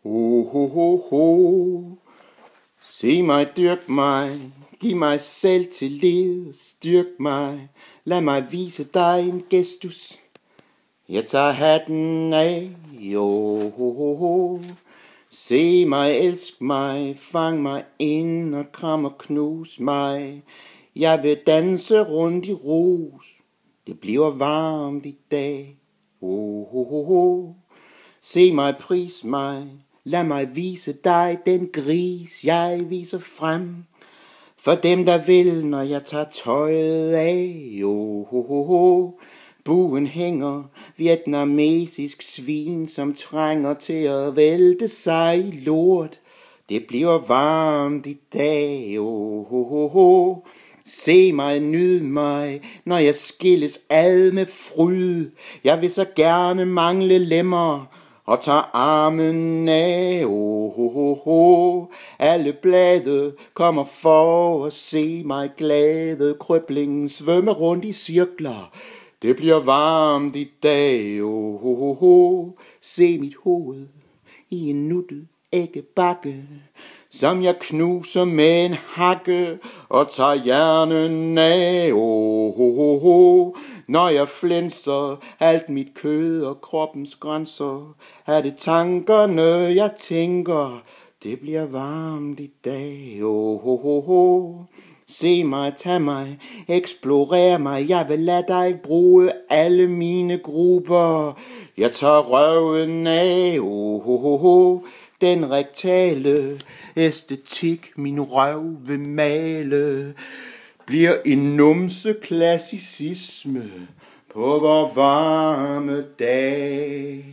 Ho, ho, ho, ho. Se mig, dyrk mig, giv mig selv til led, styrk mig, lad mig vise dig en gestus. Jeg tager hatten af, jo, ho, ho, ho. Se mig, elsk mig, fang mig ind og kram og knus mig. Jeg vil danse rundt i rus, det bliver varmt i dag, ho, ho, ho, ho. Se mig, pris mig, lad mig vise dig den gris, jeg viser frem. For dem, der vil, når jeg tager tøjet af, jo, ho, ho, ho. Buen hænger, vietnamesisk svin, som trænger til at vælte sig i lort. Det bliver varmt i dag, jo, ho, ho, ho. Se mig, nyd mig, når jeg skilles ad med fryd. Jeg vil så gerne mangle lemmer og tager armen af, oh, ho, ho, ho. Alle blade kommer for at se mig glade. Krøblingen svømme rundt i cirkler. Det bliver varmt i dag, oh, ho, ho, ho. Se mit hoved i en nuttet æggebakke, som jeg knuser med en hakke og tager hjernen af, oh, ho, ho, ho. Når jeg flænser alt mit kød og kroppens grænser, er det tankerne, jeg tænker. Det bliver varmt i dag, oh, ho, ho, ho. Se mig, tag mig, eksplorer mig, jeg vil lade dig bruge alle mine grupper. Jeg tager røven af, oh, ho, ho, ho. Den rektale æstetik, min røv vil male, bliver en numse klassicisme på vor varme dag.